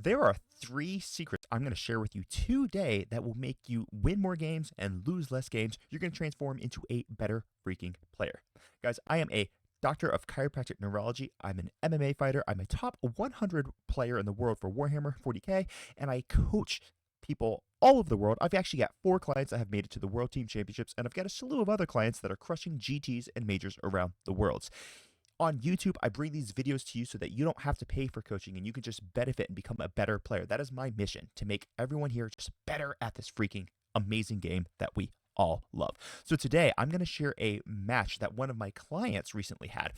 There are 3 secrets I'm going to share with you today that will make you win more games and lose less games. You're going to transform into a better freaking player. Guys, I am a doctor of chiropractic neurology. I'm an MMA fighter. I'm a top 100 player in the world for Warhammer 40K, and I coach people all over the world. I've actually got 4 clients that have made it to the World Team Championships, and I've got a slew of other clients that are crushing GTs and majors around the world. On YouTube, I bring these videos to you so that you don't have to pay for coaching and you can just benefit and become a better player. That is my mission, to make everyone here just better at this freaking amazing game that we all love. So today, I'm going to share a match that one of my clients recently had.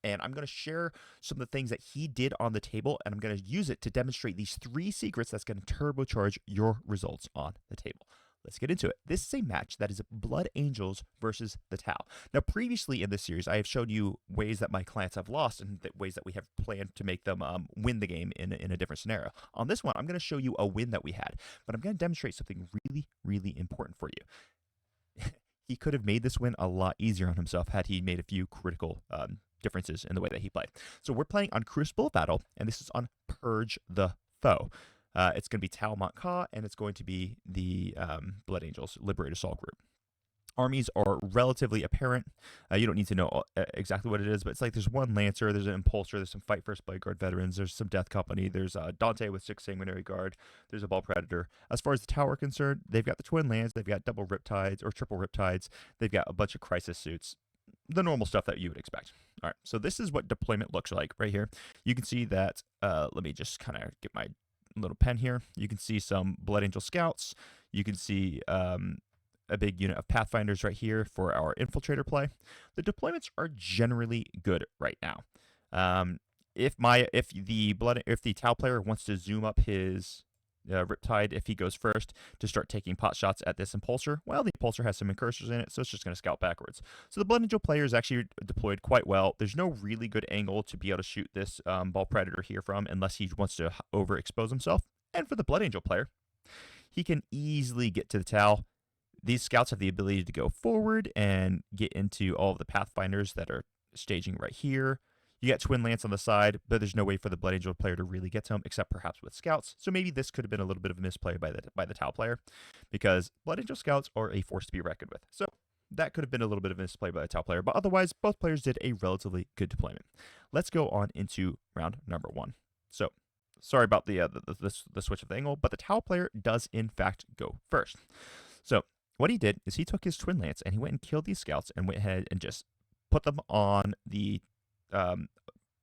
And I'm going to share some of the things that he did on the table, and I'm going to use it to demonstrate these 3 secrets that's going to turbocharge your results on the table. Let's get into it. This is a match that is Blood Angels versus the Tau. Now, previously in this series, I have shown you ways that my clients have lost and ways that we have planned to make them win the game in a different scenario. On this one, I'm going to show you a win that we had, but I'm going to demonstrate something really, really important for you. He could have made this win a lot easier on himself had he made a few critical differences in the way that he played. So we're playing on Crucible of Battle, and this is on Purge the Foe. It's going to be Tau Mont Ka, and it's going to be the Blood Angels Liberate Us All group. Armies are relatively apparent. You don't need to know exactly what it is, but it's like there's one Lancer, there's an Impulsor, there's some Fight First Blade Guard veterans, there's some Death Company, there's Dante with 6 Sanguinary Guard, there's a Ball Predator. As far as the Tau are concerned, they've got the Twin Lands, they've got double Riptides or triple Riptides, they've got a bunch of Crisis suits, the normal stuff that you would expect. All right, so this is what deployment looks like right here. You can see that, let me just kind of get my little pen here. You can see some Blood Angel Scouts. You can see a big unit of Pathfinders right here for our infiltrator play. The deployments are generally good right now. If the Tau player wants to zoom up his Riptide, if he goes first to start taking pot shots at this Impulsor, well, the Impulsor has some incursors in it, so it's just going to scout backwards. So the Blood Angel player is actually deployed quite well. There's no really good angle to be able to shoot this Ball Predator here from unless he wants to overexpose himself. And for the Blood Angel player, he can easily get to the Tau. These scouts have the ability to go forward and get into all of the Pathfinders that are staging right here. You got Twin Lance on the side, but there's no way for the Blood Angel player to really get to him, except perhaps with Scouts. So maybe this could have been a little bit of a misplay by the Tau player, because Blood Angel Scouts are a force to be reckoned with. So that could have been a little bit of a misplay by the Tau player, but otherwise, both players did a relatively good deployment. Let's go on into round number 1. So, sorry about the switch of the angle, but the Tau player does in fact go first. So what he did is he took his Twin Lance and he went and killed these Scouts and went ahead and just put them on the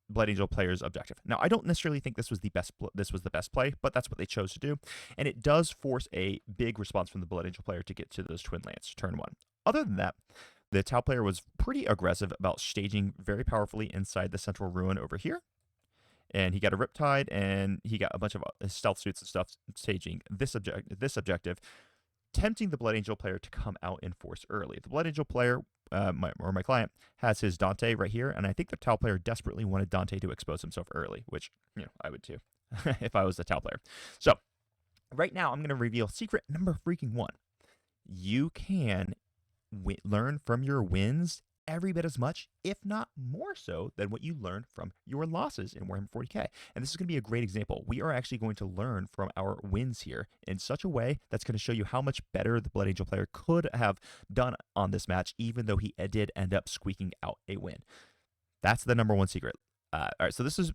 Blood Angel player's objective. Now, I don't necessarily think this was the best play, but that's what they chose to do, and it does force a big response from the Blood Angel player to get to those Twin Lance turn 1. Other than that, the Tau player was pretty aggressive about staging very powerfully inside the central ruin over here, and he got a Riptide, and he got a bunch of stealth suits and stuff staging this objective, tempting the Blood Angel player to come out in force early. The Blood Angel player, my client, has his Dante right here, and I think the Tau player desperately wanted Dante to expose himself early, which, I would too, if I was the Tau player. So, right now, I'm going to reveal secret number freaking 1. You can learn from your wins every bit as much, if not more so, than what you learned from your losses in Warhammer 40K. And this is going to be a great example. We are actually going to learn from our wins here in such a way that's going to show you how much better the Blood Angel player could have done on this match, even though he did end up squeaking out a win. That's the number 1 secret. All right, so this is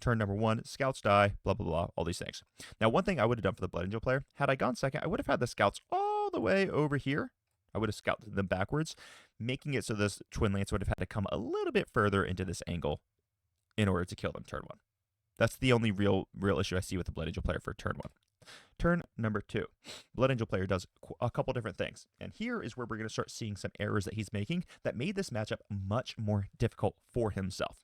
turn number 1. Scouts die, blah, blah, blah, all these things. Now, one thing I would have done for the Blood Angel player, had I gone second, I would have had the Scouts all the way over here. I would have scouted them backwards, making it so this Twin Lance would have had to come a little bit further into this angle in order to kill them turn 1. That's the only real issue I see with the Blood Angel player for turn 1. Turn number 2. Blood Angel player does a couple different things. And here is where we're going to start seeing some errors that he's making that made this matchup much more difficult for himself.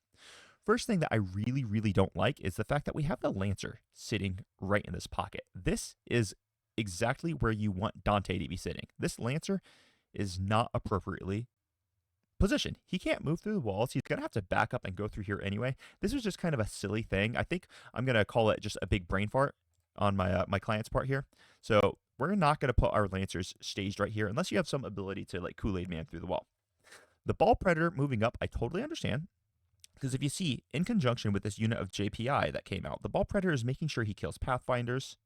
First thing that I really, really don't like is the fact that we have the Lancer sitting right in this pocket. This is exactly where you want Dante to be sitting. This Lancer is not appropriately positioned. He can't move through the walls. He's going to have to back up and go through here anyway. This was just kind of a silly thing. I think I'm going to call it just a big brain fart on my client's part here. So we're not going to put our Lancers staged right here unless you have some ability to like Kool-Aid Man through the wall. The Ball Predator moving up, I totally understand. Because if you see, in conjunction with this unit of JPI that came out, the Ball Predator is making sure he kills Pathfinders,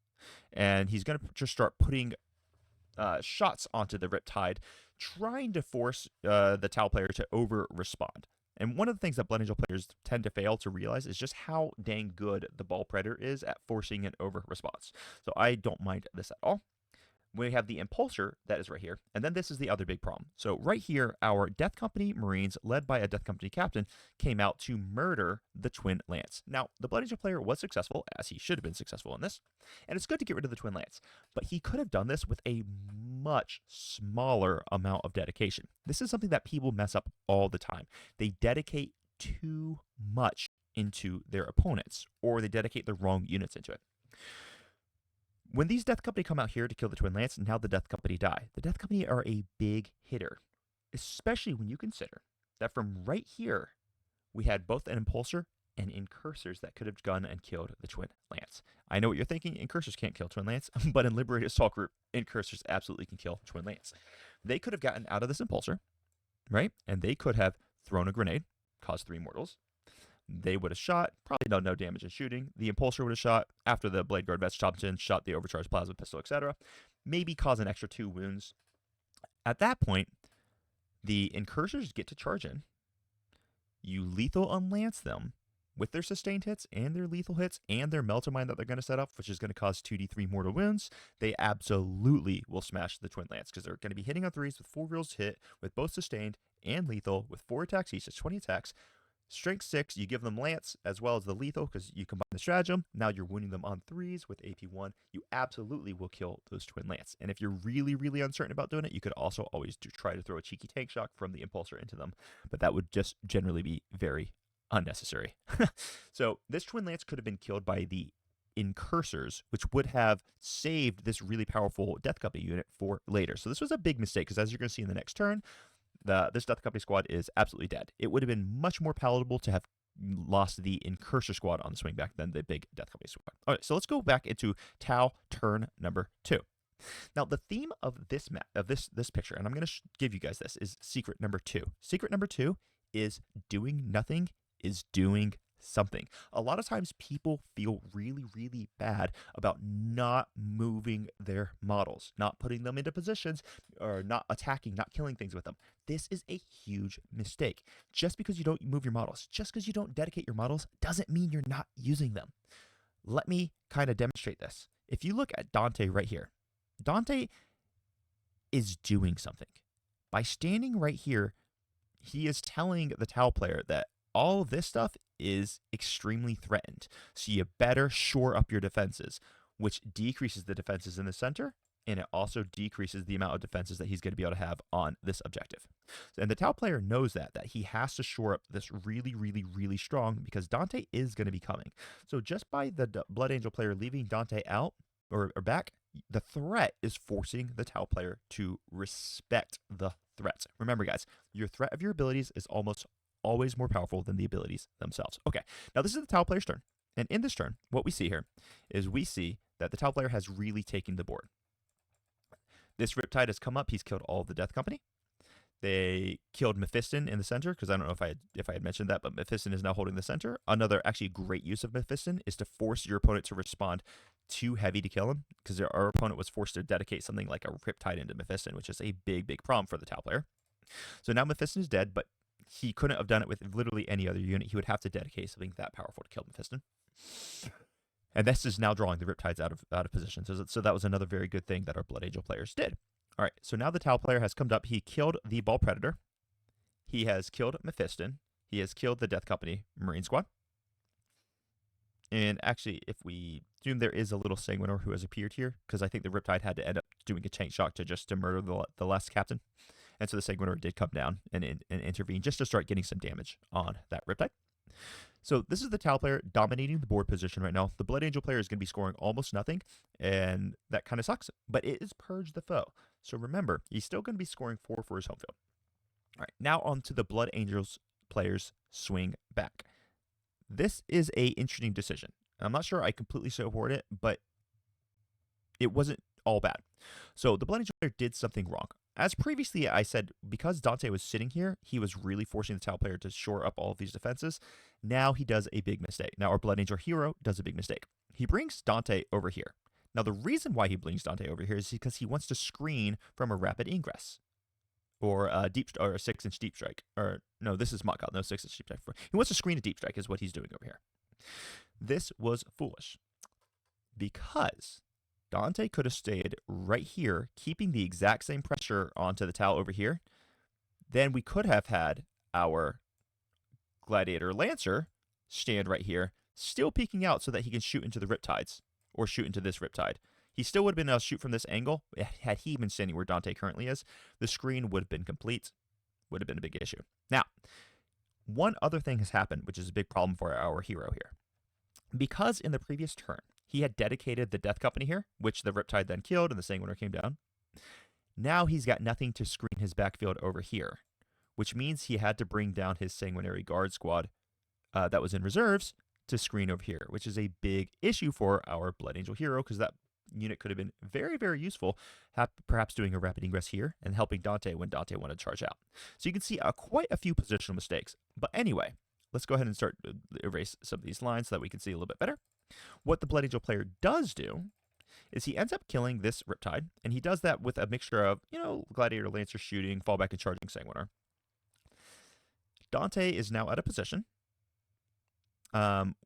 and he's going to just start putting shots onto the Riptide, trying to force the Tau player to over-respond. And one of the things that Blood Angel players tend to fail to realize is just how dang good the Ball Predator is at forcing an over-response. So I don't mind this at all. We have the Impulsor that is right here, and then this is the other big problem. So right here, our Death Company Marines, led by a Death Company captain, came out to murder the Twin Lance. Now, the Blood Angel player was successful, as he should have been successful in this, and it's good to get rid of the Twin Lance, but he could have done this with a much smaller amount of dedication. This is something that people mess up all the time. They dedicate too much into their opponents, or they dedicate the wrong units into it. When these Death Company come out here to kill the Twin Lance, now the Death Company die. The Death Company are a big hitter, especially when you consider that from right here, we had both an Impulsor and Incursors that could have gone and killed the Twin Lance. I know what you're thinking, Incursors can't kill Twin Lance, but in Liberated Assault Group, Incursors absolutely can kill Twin Lance. They could have gotten out of this Impulsor, right? And they could have thrown a grenade, caused 3 mortals. They would have shot, probably done no damage in shooting. The Impulsor would have shot after the Blade Guard vets chopped in, shot the overcharged plasma pistol, etc. Maybe cause an extra 2 wounds. At that point, the Incursors get to charge in. You lethal unlance them with their sustained hits and their lethal hits and their Melta Mine that they're going to set up, which is going to cause 2d3 mortal wounds. They absolutely will smash the Twin Lance because they're going to be hitting on 3s with 4 rolls hit with both sustained and lethal with 4 attacks each. That's 20 attacks. Strength 6, you give them Lance as well as the lethal because you combine the stratagem. Now you're wounding them on 3s with AP1. You absolutely will kill those Twin Lance. And if you're really, really uncertain about doing it, you could also always try to throw a cheeky tank shock from the Impulsor into them. But that would just generally be very unnecessary. So this Twin Lance could have been killed by the Incursors, which would have saved this really powerful Death Company unit for later. So this was a big mistake because as you're going to see in the next turn, this Death Company squad is absolutely dead. It would have been much more palatable to have lost the Incursor squad on the swing back than the big Death Company squad. All right, so let's go back into Tau turn number 2. Now, the theme of this map, of this picture, and I'm going to give you guys this, is secret number 2. Secret number 2 is doing nothing is doing something. A lot of times people feel really, really bad about not moving their models, not putting them into positions, or not attacking, not killing things with them. This is a huge mistake. Just because you don't move your models, just because you don't dedicate your models, doesn't mean you're not using them. Let me kind of demonstrate this. If you look at Dante right here, Dante is doing something. By standing right here, he is telling the Tau player that all of this stuff is extremely threatened. So you better shore up your defenses, which decreases the defenses in the center, and it also decreases the amount of defenses that he's going to be able to have on this objective. And the Tau player knows that he has to shore up this really, really, really strong because Dante is going to be coming. So just by the Blood Angel player leaving Dante out or back, the threat is forcing the Tau player to respect the threats. Remember, guys, your threat of your abilities is almost always more powerful than the abilities themselves. Okay, now this is the Tau player's turn. And in this turn, what we see here is we see that the Tau player has really taken the board. This Riptide has come up. He's killed all of the Death Company. They killed Mephiston in the center, because I don't know if I had mentioned that, but Mephiston is now holding the center. Another actually great use of Mephiston is to force your opponent to respond too heavy to kill him, because our opponent was forced to dedicate something like a Riptide into Mephiston, which is a big, big problem for the Tau player. So now Mephiston is dead, but he couldn't have done it with literally any other unit. He would have to dedicate something that powerful to kill Mephiston. And this is now drawing the Riptides out of position. So that was another very good thing that our Blood Angel players did. All right, so now the Tau player has come up. He killed the Ball Predator. He has killed Mephiston. He has killed the Death Company Marine Squad. And actually, if we zoom, there is a little Sanguinor who has appeared here, because I think the Riptide had to end up doing a tank shock to murder the last captain. And so the Sanguinor did come down and intervene just to start getting some damage on that Riptide. So this is the Tau player dominating the board position right now. The Blood Angel player is going to be scoring almost nothing, and that kind of sucks. But it is Purge the Foe. So remember, he's still going to be scoring 4 for his home field. All right, now on to the Blood Angels players swing back. This is a interesting decision. I'm not sure I completely support it, but it wasn't all bad. So the Blood Angel player did something wrong. as previously I said, because Dante was sitting here, he was really forcing the Tau player to shore up all of these defenses. Now he does a big mistake. Now our Blood Angel hero does a big mistake. He brings Dante over here. Now the reason why he brings Dante over here is because he wants to screen from a rapid ingress. Or a or a 6-inch deep strike. Or no, this is Mock Out. No 6-inch deep strike. He wants to screen a deep strike is what he's doing over here. This was foolish. Because Dante could have stayed right here, keeping the exact same pressure onto the Tau over here. Then we could have had our Gladiator Lancer stand right here, still peeking out so that he can shoot into the Riptides, or shoot into this Riptide. He still would have been able to shoot from this angle. Had he been standing where Dante currently is, the screen would have been complete. Would have been a big issue. Now, one other thing has happened, which is a big problem for our hero here. Because in the previous turn, he had dedicated the Death Company here, which the Riptide then killed and the Sanguinary came down. Now he's got nothing to screen his backfield over here, which means he had to bring down his Sanguinary Guard squad that was in reserves to screen over here, which is a big issue for our Blood Angel hero because that unit could have been very, very useful, perhaps doing a rapid ingress here and helping Dante when Dante wanted to charge out. So you can see quite a few positional mistakes. But anyway, let's go ahead and start to erase some of these lines so that we can see a little bit better. What the Blood Angel player does do is he ends up killing this Riptide, and he does that with a mixture of, Gladiator Lancer shooting, fallback, and charging Sanguinar. Dante is now at a position.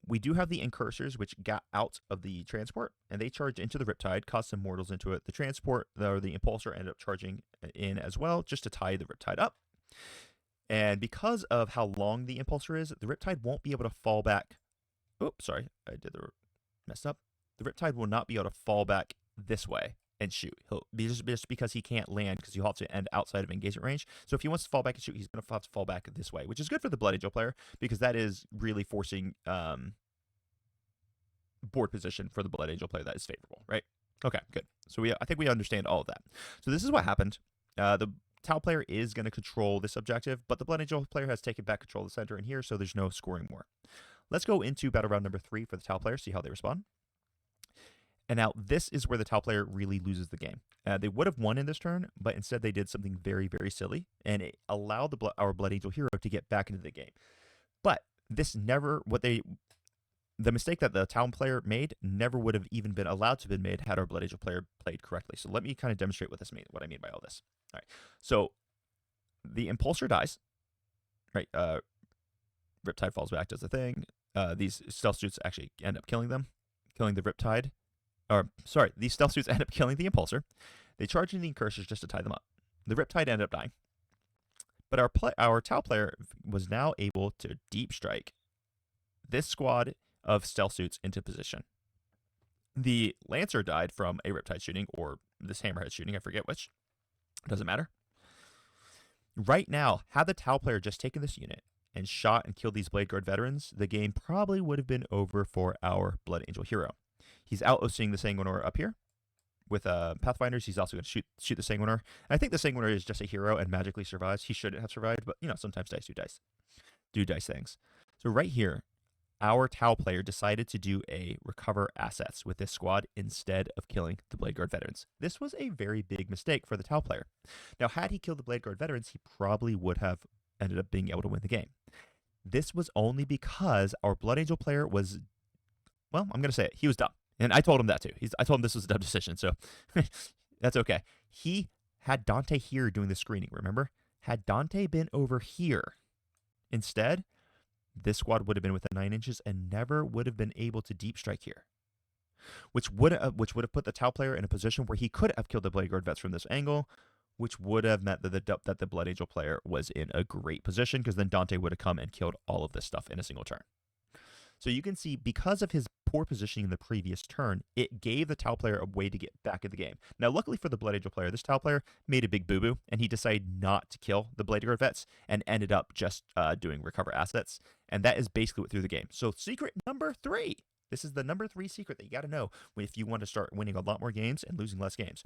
We do have the Incursors, which got out of the transport, and they charged into the Riptide, caused some mortals into it. The transport, or the Impulsor, ended up charging in as well, just to tie the Riptide up. And because of how long the Impulsor is, the Riptide won't be able to fall back. Oops, sorry, I did the messed up. The Riptide will not be able to fall back this way and shoot. He'll be just because he can't land because you have to end outside of engagement range. So if he wants to fall back and shoot, he's going to have to fall back this way, which is good for the Blood Angel player because that is really forcing board position for the Blood Angel player that is favorable, right? Okay, good. So I think we understand all of that. So this is what happened. The Tau player is going to control this objective, but the Blood Angel player has taken back control of the center in here, so there's no scoring more. Let's go into battle round number 3 for the Tau player, see how they respond. And now this is where the Tau player really loses the game. They would have won in this turn, but instead they did something very, very silly, and it allowed our Blood Angel hero to get back into the game. But this never, the mistake that the Tau player made never would have even been allowed to have been made had our Blood Angel player played correctly. So let me kind of demonstrate what I mean by all this. All right, so the Impulsor dies, right? Riptide falls back, does the thing. These stealth suits actually end up killing them, killing the Riptide. These stealth suits end up killing the Impulsor. They charge in the Incursors just to tie them up. The Riptide ended up dying. But our Tau player was now able to deep strike this squad of stealth suits into position. The Lancer died from a Riptide shooting or this Hammerhead shooting, I forget which. Doesn't matter. Right now, had the Tau player just taken this unit and shot and killed these Blade Guard veterans, the game probably would have been over for our Blood Angel hero. He's out-OCing the Sanguinar up here. With Pathfinders, he's also going to shoot the Sanguinar. And I think the Sanguinar is just a hero and magically survives. He shouldn't have survived, but, sometimes dice do dice things. So right here, our Tau player decided to do a recover assets with this squad instead of killing the Blade Guard veterans. This was a very big mistake for the Tau player. Now, had he killed the Blade Guard veterans, he probably would have ended up being able to win the game. This was only because our Blood Angel player was, I'm going to say it, he was dumb. And I told him that too. I told him this was a dumb decision, so that's okay. He had Dante here doing the screening, remember? Had Dante been over here instead, this squad would have been within 9 inches and never would have been able to deep strike here, which would have put the Tau player in a position where he could have killed the Blade Guard vets from this angle, which would have meant that the Blood Angel player was in a great position because then Dante would have come and killed all of this stuff in a single turn. So you can see, because of his poor positioning in the previous turn, it gave the Tau player a way to get back in the game. Now, luckily for the Blood Angel player, this Tau player made a big boo-boo, and he decided not to kill the Blade Guard vets and ended up just doing recover assets. And that is basically what threw the game. So secret number 3. This is the number 3 secret that you got to know if you want to start winning a lot more games and losing less games.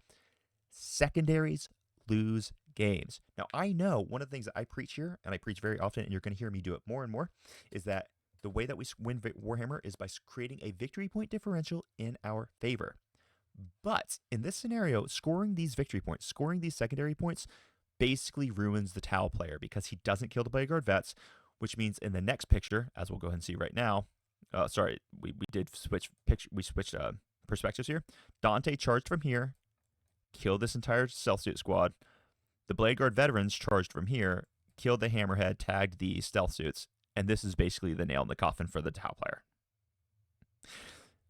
Secondaries lose games. Now, I know one of the things that I preach here, and I preach very often, and you're going to hear me do it more and more, is that the way that we win Warhammer is by creating a victory point differential in our favor. But in this scenario, scoring these victory points, scoring these secondary points, basically ruins the Tau player because he doesn't kill the Blade Guard vets, which means in the next picture, as we'll go ahead and see right now, sorry, we did switch picture, we switched perspectives here. Dante charged from here, killed this entire stealth suit squad. The Blade Guard veterans charged from here, killed the Hammerhead, tagged the stealth suits, and this is basically the nail in the coffin for the Tau player.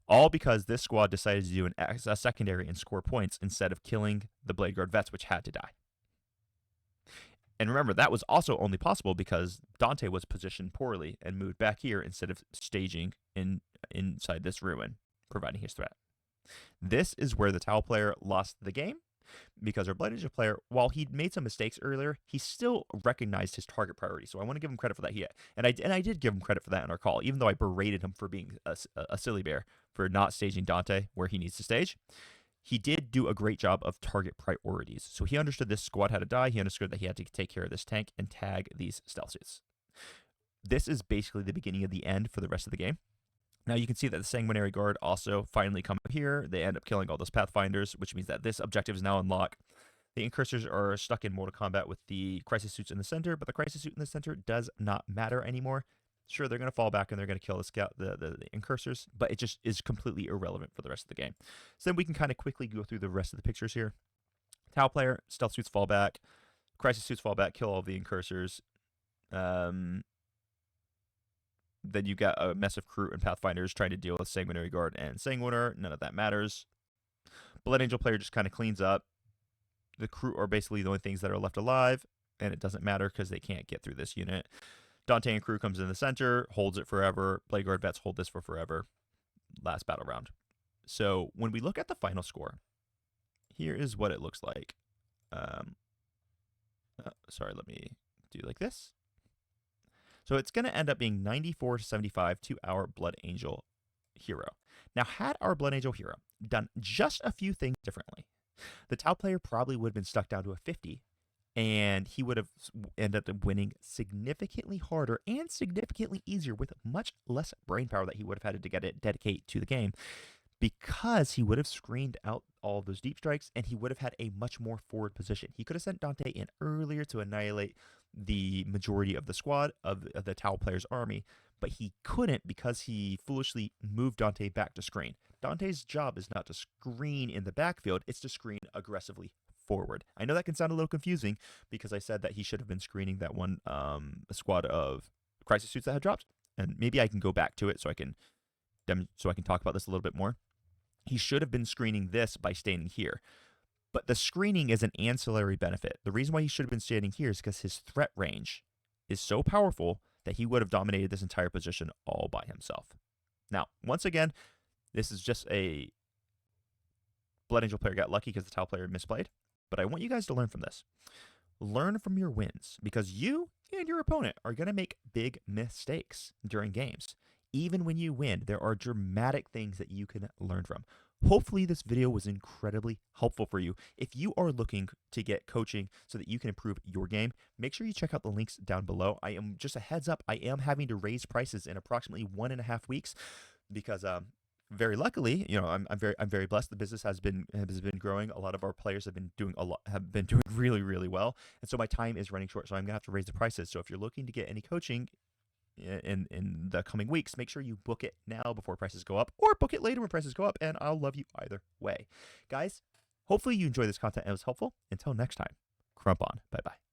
All because this squad decided to do a secondary and score points instead of killing the Blade Guard vets, which had to die. And remember, that was also only possible because Dante was positioned poorly and moved back here instead of staging inside this ruin, providing his threat. This is where the Tau player lost the game, because our Blood Angel player, while he made some mistakes earlier, he still recognized his target priority. So I want to give him credit for that. And I did give him credit for that in our call, even though I berated him for being a silly bear for not staging Dante where he needs to stage. He did do a great job of target priorities. So he understood this squad had to die. He understood that he had to take care of this tank and tag these stealth suits. This is basically the beginning of the end for the rest of the game. Now you can see that the Sanguinary Guard also finally come up here. They end up killing all those Pathfinders, which means that this objective is now unlocked. The Incursors are stuck in mortal combat with the Crisis Suits in the center, but the Crisis Suit in the center does not matter anymore. Sure, they're going to fall back and they're going to kill the Incursors, but it just is completely irrelevant for the rest of the game. So then we can kind of quickly go through the rest of the pictures here. Tau player, Stealth Suits fall back. Crisis Suits fall back, kill all of the Incursors. Then you got a mess of Crew and Pathfinders trying to deal with Sanguinary Guard and Sanguiner. None of that matters. Blood Angel player just kind of cleans up. The Crew are basically the only things that are left alive, and it doesn't matter because they can't get through this unit. Dante and Crew comes in the center, holds it forever. Blade Guard vets hold this for forever. Last battle round. So when we look at the final score, here is what it looks like. Sorry, let me do like this. So it's going to end up being 94-75 to our Blood Angel hero. Now, had our Blood Angel hero done just a few things differently, the Tau player probably would have been stuck down to a 50, and he would have ended up winning significantly harder and significantly easier with much less brain power that he would have had to dedicate to the game, because he would have screened out all of those deep strikes and he would have had a much more forward position. He could have sent Dante in earlier to annihilate the majority of the squad of the Tau player's army, but he couldn't because he foolishly moved Dante back to screen. Dante's job is not to screen in the backfield, it's to screen aggressively forward. I know that can sound a little confusing because I said that he should have been screening that one squad of Crisis Suits that had dropped, and maybe I can go back to it so I can talk about this a little bit more. He should have been screening this by standing here. But the screening is an ancillary benefit. The reason why he should have been standing here is because his threat range is so powerful that he would have dominated this entire position all by himself. Now, once again, this is just a Blood Angel player got lucky because the Tau player misplayed. But I want you guys to learn from this. Learn from your wins, because you and your opponent are going to make big mistakes during games. Even when you win, there are dramatic things that you can learn from. Hopefully this video was incredibly helpful for you. If you are looking to get coaching so that you can improve your game, make sure you check out the links down below. I am just a heads up, I am having to raise prices in approximately 1.5 weeks because very luckily, I'm very blessed. The business has been growing. A lot of our players have been doing really, really well. And so my time is running short. So I'm gonna have to raise the prices. So if you're looking to get any coaching in the coming weeks, make sure you book it now before prices go up, or book it later when prices go up, and I'll love you either way. Guys, hopefully you enjoy this content and it was helpful. Until next time, crump on. Bye-bye.